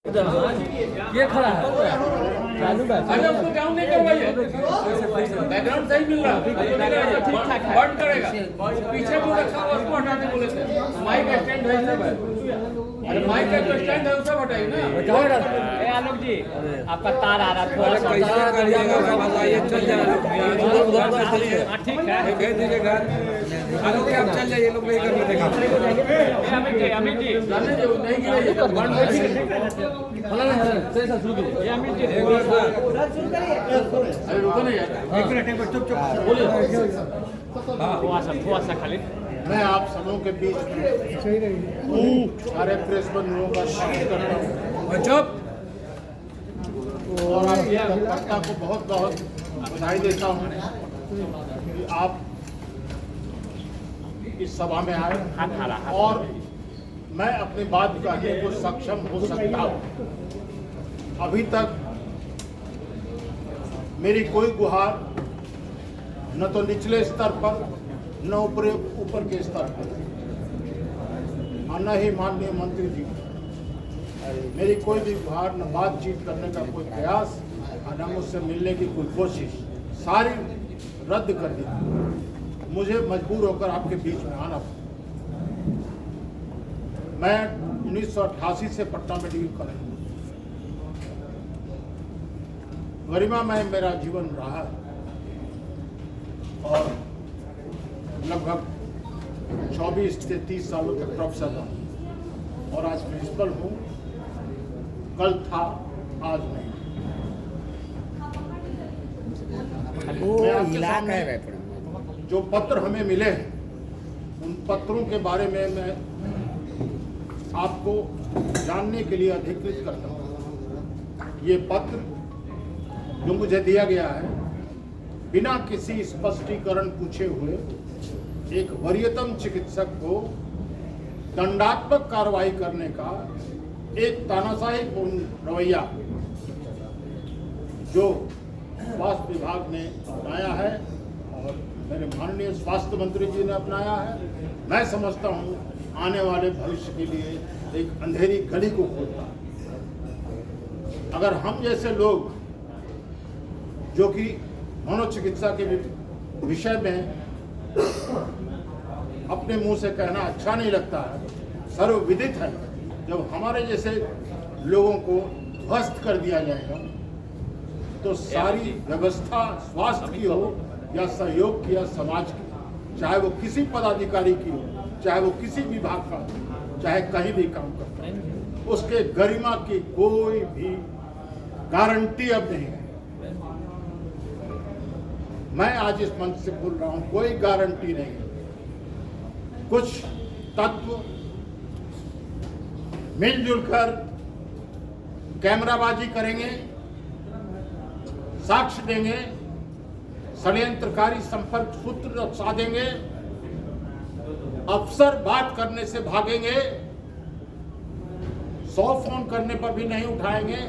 ये खड़ा है चालू बैठ अरे उसको डाउन नहीं करवाइए, बैकग्राउंड सही मिल रहा है, ठीक ठाक है, बंद करेगा। पीछे जो रखा हुआ उसको हटाने बोले थे, माइक स्टैंड है सब है, अरे माइक का जो स्टैंड है उसको हटाइए ना। ए आलोक जी, आपका तार आ रहा थोड़ा सा कैसे करिएगा सब ये चल जाएगा ठीक है, भेज दीजिएगा आलोक जी, आप चल जाइए, लोग नहीं कर देगा अमित जी जाने दो, नहीं गिराइए, बंद करिए। फला ना सही शुरू कीजिए। अमित जी एक बार अरे रुको ना यार, एक मिनट चुप बोलिए। थोड़ा सा खाली मैं आप सबों के बीच में सारे प्रेस बंधुओं का स्वागत करता हूँ चुप और आपकी तत्परता को बहुत बहुत बधाई देता हूँ कि आप इस सभा में आए और मैं अपनी बात कहने को सक्षम हो सकता हूँ। अभी तक मेरी कोई गुहार न तो निचले स्तर पर न ऊपर के स्तर पर और न ही माननीय मंत्री जी मेरी कोई भी गुहार न बातचीत करने का कोई प्रयास और न मुझसे मिलने की कोई कोशिश, सारी रद्द कर दी। मुझे मजबूर होकर आपके बीच में आना पड़ा। मैं 1988 से पटना मेडिकल कॉलेज गरिमा में मेरा जीवन रहा और लगभग 24 से 30 सालों तक प्रोफेसर रहा और आज प्रिंसिपल हूँ। कल था, आज नहीं। मैं आपके सामने जो पत्र हमें मिले हैं उन पत्रों के बारे में मैं आपको जानने के लिए अधिकृत करता हूँ। ये पत्र जो मुझे दिया गया है बिना किसी स्पष्टीकरण पूछे हुए एक वरीयतम चिकित्सक को दंडात्मक कार्रवाई करने का एक तानाशाही पूर्ण रवैया जो स्वास्थ्य विभाग ने अपनाया है और मेरे माननीय स्वास्थ्य मंत्री जी ने अपनाया है, मैं समझता हूँ आने वाले भविष्य के लिए एक अंधेरी गली को खोलता है। अगर हम जैसे लोग जो कि मनोचिकित्सा के विषय में अपने मुंह से कहना अच्छा नहीं लगता है, सर्वविदित है, जब हमारे जैसे लोगों को ध्वस्त कर दिया जाएगा तो सारी व्यवस्था स्वास्थ्य की हो या सहयोग की या समाज की, चाहे वो किसी पदाधिकारी की हो, चाहे वो किसी विभाग का हो, चाहे कहीं भी काम करता है, उसके गरिमा की कोई भी गारंटी अब नहीं है। मैं आज इस मंच से बोल रहा हूँ, कोई गारंटी नहीं है। कुछ तत्व मिलजुल कर कैमराबाजी करेंगे, साक्ष्य देंगे, षड्यंत्रकारी संपर्क सूत्र साधेंगे, अफसर बात करने से भागेंगे, 100 फोन करने पर भी नहीं उठाएंगे,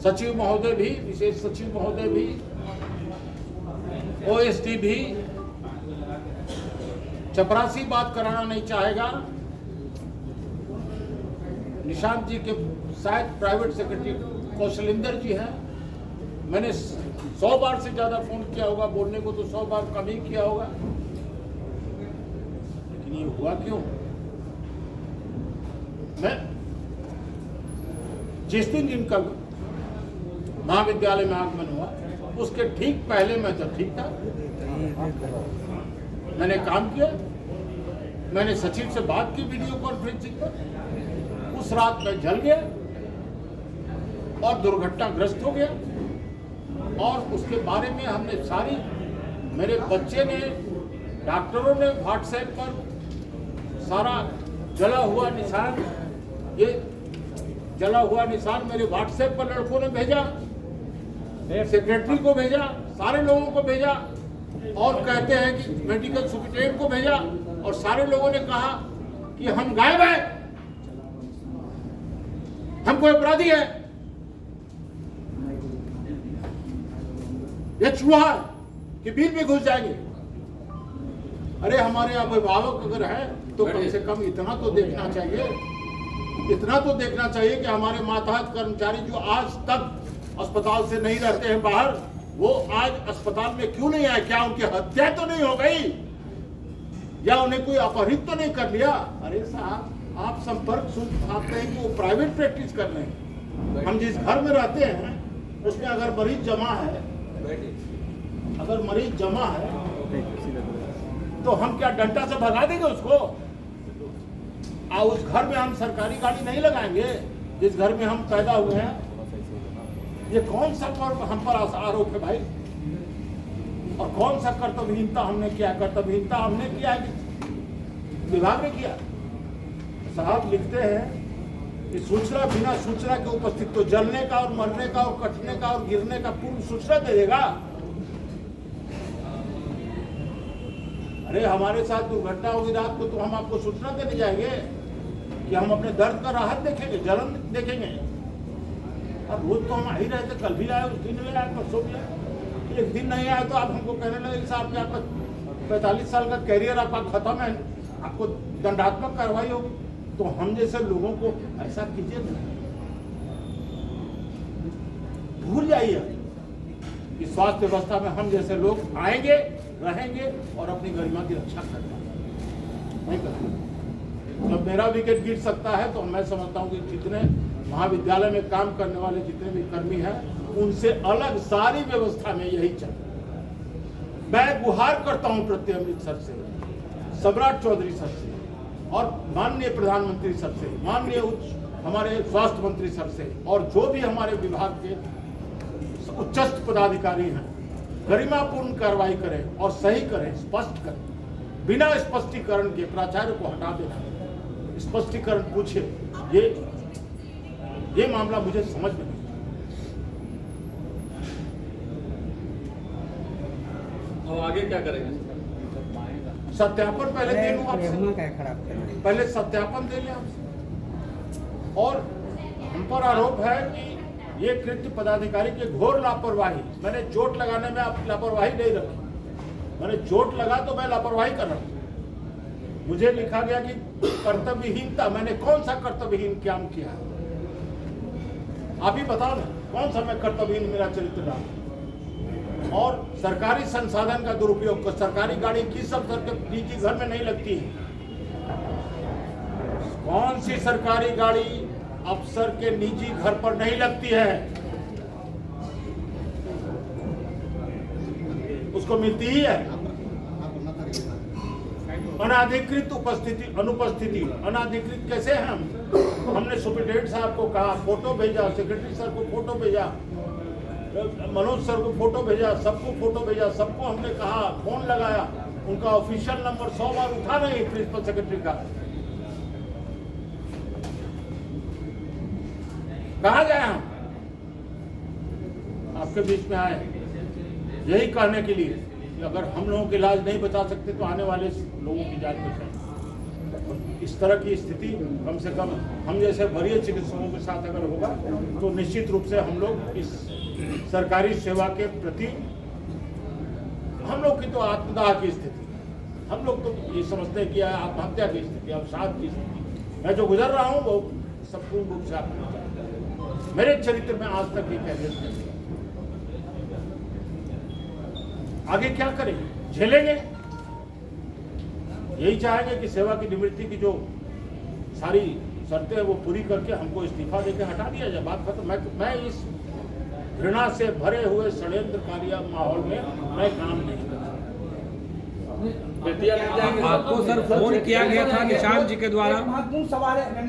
सचिव महोदय भी, विशेष सचिव महोदय भी, ओएसडी भी, चपरासी बात कराना नहीं चाहेगा। निशांत जी के शायद प्राइवेट सेक्रेटरी कौशलेंद्र जी हैं, मैंने 100 बार से ज्यादा फोन किया होगा, बोलने को तो 100 बार कम ही किया होगा, लेकिन ये हुआ क्यों? मैं जिस दिन इनका महाविद्यालय में आगमन हुआ उसके ठीक पहले मैं तो ठीक था, मैंने काम किया, मैंने सचिव से बात की वीडियो कॉन्फ्रेंसिंग पर, उस रात मैं जल गया और दुर्घटनाग्रस्त हो गया और उसके बारे में हमने सारी, मेरे बच्चे ने, डॉक्टरों ने व्हाट्सएप पर सारा जला हुआ निशान, ये जला हुआ निशान मेरे व्हाट्सएप पर लड़कों ने भेजा, सेक्रेटरी को भेजा, सारे लोगों को भेजा और कहते हैं कि मेडिकल सुपरिटेंडेंट को भेजा और सारे लोगों ने कहा कि हम गायब हैं, हम कोई अपराधी है, ये चूहा कि बिल में घुस जाएंगे। अरे हमारे अभिभावक अगर है तो कम से कम इतना तो देखना चाहिए इतना तो देखना चाहिए कि हमारे मातहत कर्मचारी जो आज तक अस्पताल से नहीं रहते हैं बाहर, वो आज अस्पताल में क्यों नहीं आए? क्या उनकी हत्या तो नहीं हो गई, या उन्हें कोई अपहरित तो नहीं कर लिया? अरे साहब, आप संपर्क सुनते हैं कि वो प्राइवेट प्रैक्टिस कर रहे हैं। हम जिस घर में रहते हैं उसमें अगर मरीज जमा है, तो हम क्या डंडा से भगा देंगे उसको? उस घर में हम सरकारी गाड़ी नहीं लगाएंगे जिस घर में हम पैदा हुए हैं। ये कौन सा हम पर आरोप है भाई? और कौन सा कर्तव्यहीनता हमने किया? कर्तव्यहीनता हमने किया है कि विभाग ने किया? साहब लिखते हैं कि सूचना बिना सूचना के उपस्थित, तो जलने का और मरने का और कटने का और गिरने का पूर्ण सूचना दे देगा। अरे हमारे साथ दुर्घटना होगी रात को, तो हम आपको सूचना देने जाएंगे कि हम अपने दर्द का राहत देखेंगे, जलन देखेंगे? अब रोज तो हम आ ही रहे थे, कल भी आए, उस दिन भी आए, परसों भी आए। एक दिन नहीं आए तो आप हमको कहने लगे साहब कि आपका 45 साल का कैरियर आपका खत्म है, आपको दंडात्मक कार्रवाई होगी। तो हम जैसे लोगों को ऐसा कीजिए ना, भूल जाइए कि स्वास्थ्य व्यवस्था में हम जैसे लोग आएंगे, रहेंगे और अपनी गरिमा की रक्षा करेंगे, नहीं करेंगे। जब मेरा विकेट गिर सकता है तो मैं समझता हूँ कि जितने महाविद्यालय में काम करने वाले जितने भी कर्मी हैं, उनसे अलग सारी व्यवस्था में यही चल रहा है। मैं गुहार करता हूँ प्रत्येक अमृतसर से, सम्राट चौधरी सर से और माननीय प्रधानमंत्री सर से, माननीय हमारे स्वास्थ्य मंत्री सर से, और जो भी हमारे विभाग के उच्चस्थ पदाधिकारी हैं, गरिमापूर्ण कार्रवाई करें और सही करें, स्पष्ट करें, बिना स्पष्टीकरण के। प्राचार्य को हटा देना, स्पष्टीकरण पूछे। ये मामला मुझे समझ में नहीं। अब आगे क्या करेंगे? सत्यापन पहले दे लूं आपसे, पहले सत्यापन दे लें आपसे। और हम पर आरोप है कि ये कृत्य पदाधिकारी की घोर लापरवाही। मैंने चोट लगाने में आप लापरवाही नहीं रखी, मैंने चोट लगा तो मैं लापरवाही कर रहा हूँ। मुझे लिखा गया कि कर्तव्यहीनता। मैंने कौन सा कर्तव्यहीन काम किया है? आप ही बताओ ना, कौन सा मैं कर्तव्यहीन मेरा चरित्र रहा? और सरकारी संसाधन का दुरुपयोग। सरकारी गाड़ी किस अफसर के निजी घर में नहीं लगती है? कौन सी सरकारी गाड़ी अफसर के निजी घर पर नहीं लगती है? उसको मिलती ही है। अनाधिकृत उपस्थिति, अनुपस्थिति, अनाधिकृत कैसे हैं हम? हमने सुप्रिंटेंडेंट साहब को कहा, फोटो भेजा, सेक्रेटरी सर को फोटो भेजा, मनोज सर को फोटो भेजा, सबको फोटो भेजा, सबको हमने कहा, फोन लगाया, उनका ऑफिशियल नंबर 100 बार उठा नहीं प्रिंसिपल सेक्रेटरी का। कहाँ गए हम? आपके बीच में आए यही कहने के लिए कि अगर हम लोगों के इलाज नहीं बचा सकते तो आने वाले लोगों की जान बचाएं। इस तरह की स्थिति कम से कम हम जैसे वरीय चिकित्सकों के साथ अगर होगा तो निश्चित रूप से हम लोग इस सरकारी सेवा के प्रति, हम लोग की तो आत्मदाह की स्थिति, हम लोग तो ये समझते हैं कि आत्महत्या की स्थिति, अवसाद की स्थिति। मैं जो गुजर रहा हूँ वो संपूर्ण रूप से आपको मेरे चरित्र में आज तक ये कैरियर नहीं। आगे क्या करेंगे? झेलेंगे? यही चाहेंगे कि सेवा की निवृत्ति की जो सारी शर्तें हैं वो पूरी करके हमको इस्तीफा देकर हटा दिया जाए, बात खत्म। मैं इस घृणा से भरे हुए षड्यंत्रकारी माहौल में मैं काम नहीं कर सकता। आपको सर फोन किया गया था निशांत जी के द्वारा,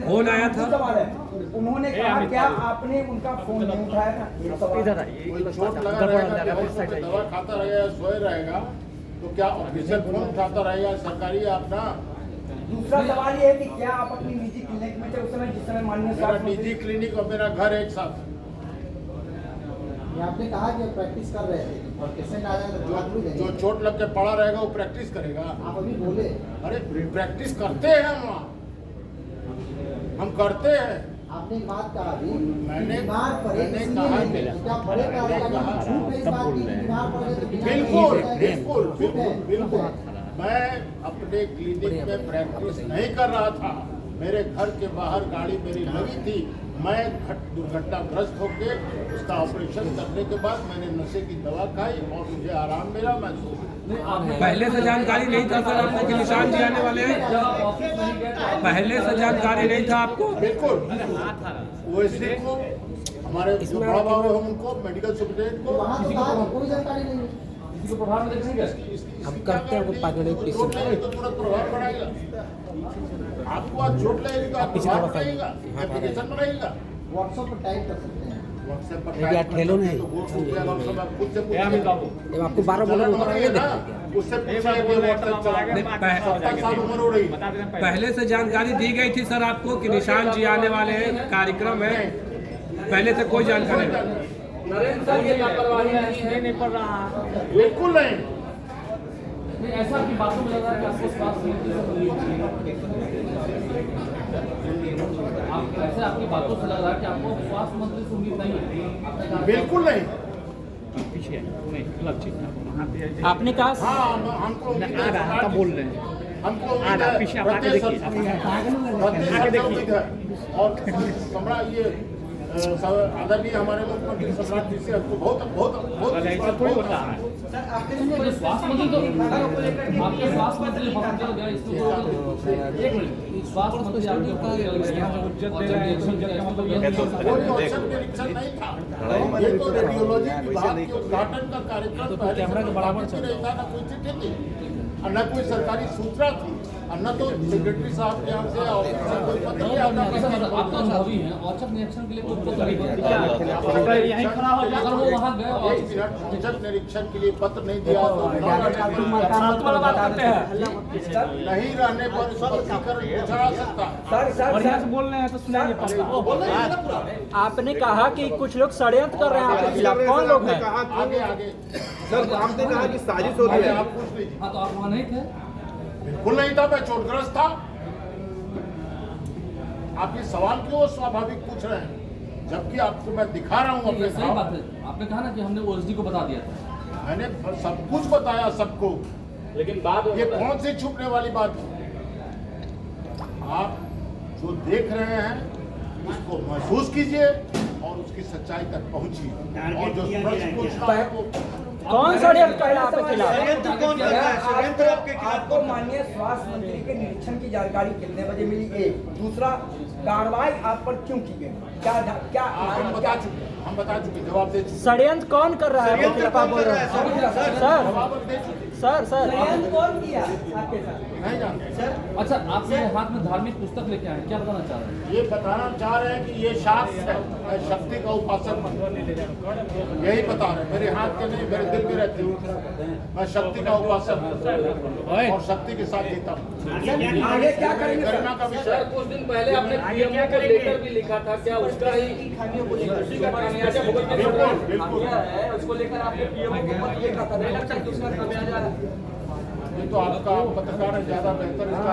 फोन आया था, उन्होंने कहा क्या आपने उनका फोन नहीं उठाया था? चोट लगा रहेगा, दवा खाता रहेगा, सोए रहेगा, तो क्या ऑफिशियल फोन उठाता रहेगा सरकारी? अपना दूसरा सवाल ये है कि क्या आप अपनी निजी क्लिनिक में थे उस समय जिस समय माननीय मेरा निजी क्लिनिक और मेरा घर एक साथ? आपने कहा कि प्रैक्टिस कर रहे थे और पेशेंट आ जाए जो चोट लग के पड़ा रहेगा वो प्रैक्टिस करेगा। आप अभी बोले। अरे प्रैक्टिस करते हैं हम वहाँ, हम करते हैं। आपने एक बात कहा अभी, मैंने कहा बिल्कुल मैं अपने क्लिनिक में प्रैक्टिस नहीं कर रहा था। मेरे घर के बाहर गाड़ी मेरी लगी थी, मैं दुर्घटनाग्रस्त होकर उसका ऑपरेशन करने के बाद मैंने नशे की दवा खाई और मुझे आराम मिला। मैं पहले से जानकारी नहीं था सर आपको कि निशान जी आने वाले हैं? पहले से जानकारी नहीं था आपको? बिल्कुल ओएसडी को, हमारे जो बड़ा बाबू हैं उनको, मेडिकल सुपरिटेंडेंट को, वहाँ तो कोई जानकारी नहीं है। हम करते हैं वो पागल चोट लगेगी तो तुरंत प्रभाव पड़ेगा। आपको आज चोट लगेगी तो आप प्रभाव पड़ेगा, एप्लीकेशन बनाएगा, व्हाट्सएप पर टाइप कर सकते हैं। व्हाट्सएप पर यार ठेलो नहीं। तो वो खुद से पूछिए जब आपको 12 बोला उससे पूछिए कि व्हाट्सएप चला नहीं, 70 साल उम्र हो रही है। पहले से जानकारी दी गई थी सर आपको कि निशान जी आने वाले हैं, कार्यक्रम है? पहले से कोई जानकारी नहीं? नरेंद्र सर ये लापरवाही नहीं पड़ रहा। बिल्कुल नहीं। ऐसा की बातों में लगा कि आपको स्वास्थ्य मंत्री से आप ऐसे आपकी बातों से लग रहा है कि आपको स्वास्थ्य मंत्री से उम्मीद नहीं है। बिल्कुल नहीं। आपने कहा हाँ हमको बोल रहे हैं हमको पीछे आगे देखिए और सम्राट ये आदरणीय हमारे मुख्यमंत्री सम्राट जी से हमको बहुत बहुत बहुत थोड़ी होता है। स्वास्थ्य मंत्री तो आपके स्वास्थ्य मंत्री स्वास्थ्य मंत्री कोई औचक निरीक्षण नहीं था। ये तो रेडियोलॉजी विभाग के उद्घाटन का कार्यक्रम पहले से नहीं था, न कोई चिट्ठी थी और न कोई सरकारी सूचना थी और न तो सेक्रेटरी साहब के यहाँ से ऑफिस से कोई पत्र नहीं आता। आप तो अनुभवी हैं, औचक निरीक्षण के लिए कोई पत्र नहीं यहीं खड़ा हो अगर वो वहाँ गए औचक निरीक्षण के लिए पत्र नहीं दिया तो नहीं रहने पर स्पष्टीकरण पूछा जा सकता। बोल रहे हैं तो सुनाइए आपने कहा कि कुछ लोग षड्यंत्र कर रहे हैं आपके खिलाफ, कौन लोग हैं? आगे आगे सर आपने कहा कि साजिश हो रही है। आप पूछ लीजिए। हाँ तो आप वहाँ नहीं थे? बिल्कुल नहीं था, मैं चोटग्रस्त था। आप ये सवाल क्यों स्वाभाविक पूछ रहे हैं जबकि आपको मैं दिखा रहा हूँ अपने ये सही बात है। आपने कहा ना कि हमने ओएसडी को बता दिया था। मैंने सब कुछ बताया सबको, लेकिन बाद ये कौन सी छुपने वाली बात है? आप जो देख रहे हैं उसको महसूस कीजिए और उसकी सच्चाई तक पहुंचिए और जो प्रश्न पूछना है वो कौन षड्यंत्र कर रहा है आपके खिलाफ? आपको माननीय स्वास्थ्य मंत्री के निरीक्षण की जानकारी कितने बजे मिली? एक दूसरा, कार्रवाई आप पर क्यों की गई? क्या हम बता चुके जवाब दे चुके। षड्यंत्र कौन कर रहा है आपके खिलाफ आप बोल रहे हैं? सर जवाब दे चुके सर कौन किया आपके साथ? नहीं जानते सर। अच्छा, आप मेरे हाथ में धार्मिक पुस्तक लेके आए, क्या बताना चाह रहे हैं? ये बताना चाह रहे हैं कि ये शास्त्र है, मैं शक्ति का उपासक हूं। यही बता रहे हैं, मेरे हाथ के नहीं मेरे दिल में रहती हूँ। मैं शक्ति का उपासक हूँ और शक्ति के साथ जीता हूँ। आगे क्या करेंगे सर? गरिमा का विषय कुछ दिन पहले आपने पीएमओ को लेटर भी लिखा था, क्या उसका ही उसी का खामियाजा भुगतना पड़ रहा है? बिल्कुल उसको लेकर आपने पीएमओ को पत्र लिखा था, नहीं लगता कि उसका खामियाजा ये तो आपका पत्रकार है, ज्यादा बेहतर इसका